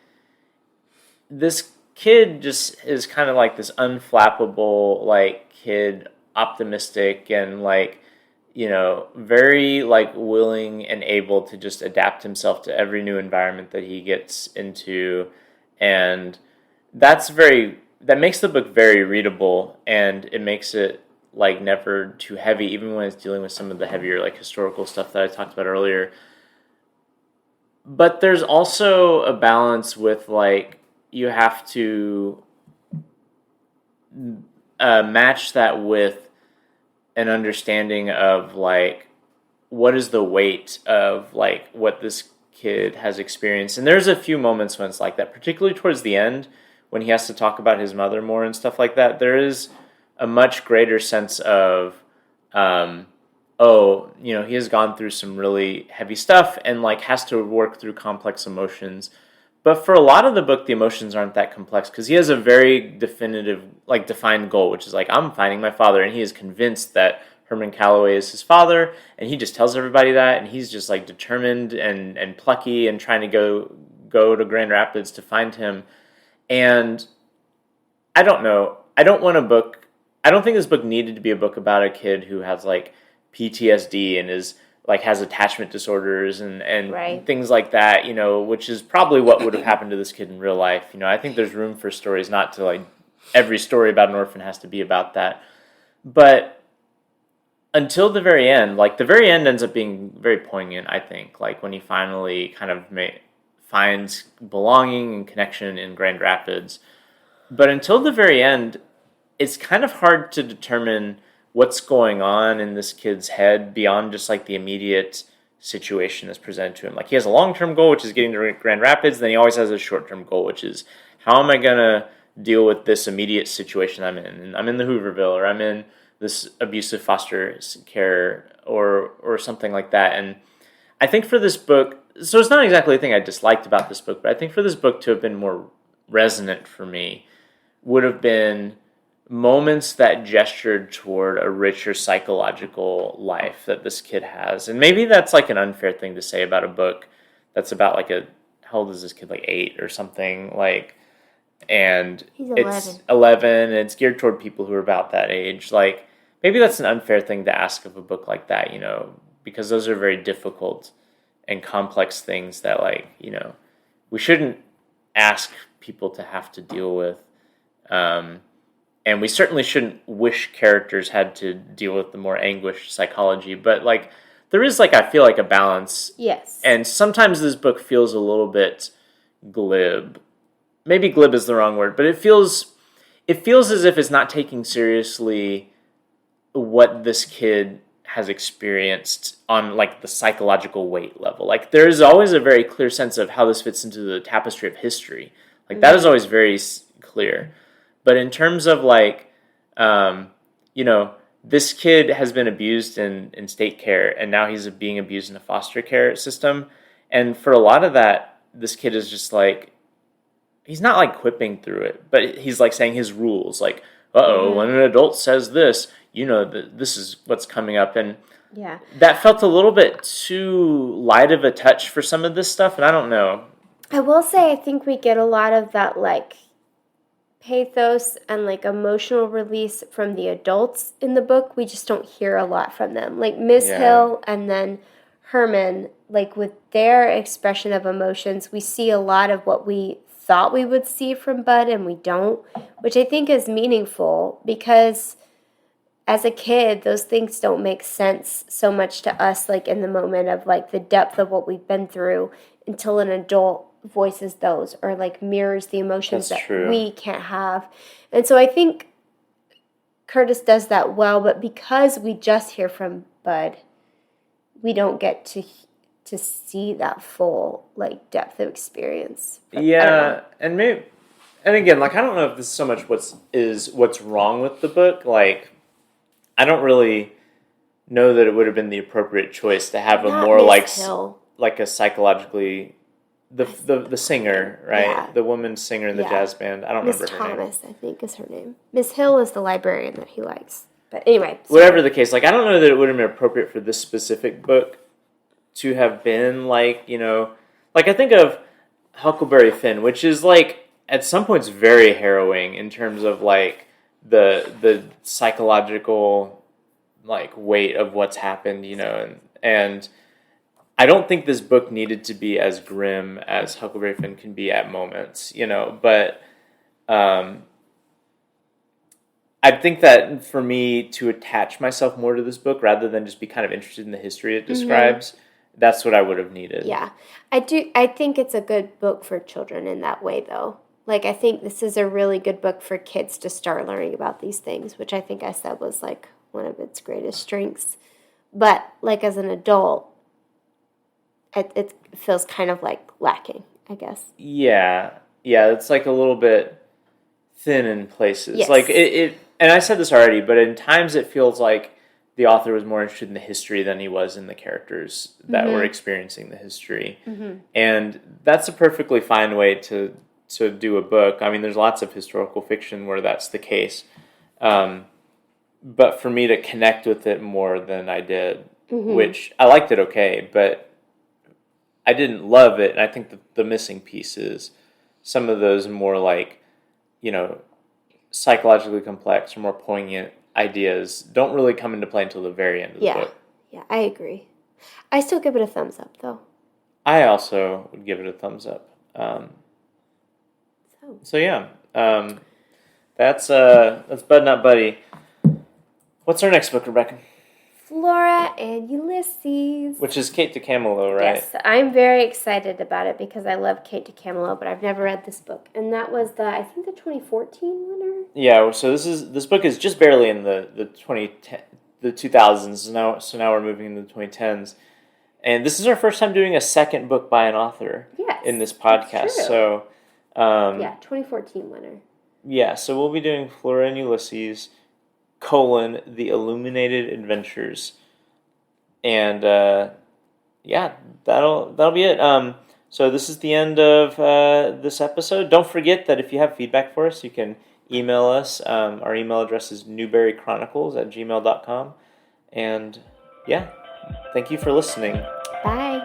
this kid just is kind of like this unflappable like kid, optimistic and like very like willing and able to just adapt himself to every new environment that he gets into, and that makes the book very readable, and it makes it like never too heavy, even when it's dealing with some of the heavier like historical stuff that I talked about earlier. But there's also a balance with like you have to match that with an understanding of like what is the weight of like what this kid has experienced. And there's a few moments when it's like that, particularly towards the end when he has to talk about his mother more and stuff like that. There is a much greater sense of he has gone through some really heavy stuff and like has to work through complex emotions. But for a lot of the book, the emotions aren't that complex because he has a very definitive, like defined goal, which is like, I'm finding my father, and he is convinced that Herman Calloway is his father, and he just tells everybody that, and he's just like determined and plucky and trying to go to Grand Rapids to find him. And I don't know. I don't think this book needed to be a book about a kid who has like PTSD and is like has attachment disorders and Right. things like that, which is probably what would have happened to this kid in real life. I think there's room for stories, not to like every story about an orphan has to be about that. But until the very end, like the very end ends up being very poignant, I think, like when he finally kind of finds belonging and connection in Grand Rapids. But until the very end, it's kind of hard to determine what's going on in this kid's head beyond just like the immediate situation that's presented to him. Like he has a long-term goal, which is getting to Grand Rapids. Then he always has a short-term goal, which is how am I going to deal with this immediate situation I'm in? And I'm in the Hooverville, or I'm in this abusive foster care, or something like that. And I think for this book, so it's not exactly the thing I disliked about this book, but I think for this book to have been more resonant for me would have been moments that gestured toward a richer psychological life that this kid has. And maybe that's like an unfair thing to say about a book that's about like how old is this kid, like 8 or something, like, and He's 11. it's 11 and it's geared toward people who are about that age. Like maybe that's an unfair thing to ask of a book like that, because those are very difficult and complex things that, like, we shouldn't ask people to have to deal with. And we certainly shouldn't wish characters had to deal with the more anguished psychology. But, like, there is, like, I feel like a balance. Yes. And sometimes this book feels a little bit glib. Maybe glib is the wrong word, but it feels as if it's not taking seriously what this kid has experienced on like the psychological weight level. Like there is always a very clear sense of how this fits into the tapestry of history. Like that is always very clear. But in terms of like, this kid has been abused in state care, and now he's being abused in a foster care system. And for a lot of that, this kid is just like, he's not like quipping through it, but he's like saying his rules, like, when an adult says this, this is what's coming up. And yeah, that felt a little bit too light of a touch for some of this stuff, and I don't know. I will say I think we get a lot of that like pathos and like emotional release from the adults in the book. We just don't hear a lot from them. Like Ms. Hill and then Herman, like with their expression of emotions, we see a lot of what we thought we would see from Bud and we don't, which I think is meaningful because as a kid, those things don't make sense so much to us, like in the moment of like the depth of what we've been through until an adult voices those or like mirrors the emotions that we can't have. And so I think Curtis does that well, but because we just hear from Bud, we don't get to see that full like depth of experience. Yeah, and again, like I don't know if this is so much what's wrong with the book. Like I don't really know that it would have been the appropriate choice to have a more like a psychologically the singer, right? Yeah. The woman singer in the jazz band. I don't remember her name. Miss Thomas, I think, is her name. Miss Hill is the librarian that he likes. But anyway, whatever the case, like I don't know that it would have been appropriate for this specific book to have been like, like I think of Huckleberry Finn, which is like at some points very harrowing in terms of like the psychological like weight of what's happened, and I don't think this book needed to be as grim as Huckleberry Finn can be at moments, but I think that for me to attach myself more to this book rather than just be kind of interested in the history it describes, that's what I would have needed. Yeah, I do. I think it's a good book for children in that way, though. Like, I think this is a really good book for kids to start learning about these things, which I think I said was, like, one of its greatest strengths. But, like, as an adult, it feels kind of, like, lacking, I guess. Yeah, it's, like, a little bit thin in places. Yes. Like, and I said this already, but in times it feels like the author was more interested in the history than he was in the characters that were experiencing the history. And that's a perfectly fine way to do a book. I mean, there's lots of historical fiction where that's the case. But for me to connect with it more than I did, which I liked it okay, but I didn't love it. And I think the missing pieces, some of those more like, psychologically complex or more poignant ideas don't really come into play until the very end of the book. Yeah, I agree. I still give it a thumbs up, though. I also would give it a thumbs up. So yeah, that's Bud Not Buddy. What's our next book, Rebecca? Flora and Ulysses. Which is Kate DiCamillo, right? Yes, I'm very excited about it because I love Kate DiCamillo, but I've never read this book. And that was I think the 2014 winner. Yeah, so this book is just barely in the 2000s. So now we're moving into the 2010s. And this is our first time doing a second book by an author in this podcast. So 2014 winner. Yeah, so we'll be doing Flora and Ulysses, The Illuminated Adventures. And that'll be it. So this is the end of this episode. Don't forget that if you have feedback for us, you can email us. Our email address is newberrychronicles@gmail.com. And thank you for listening. Bye.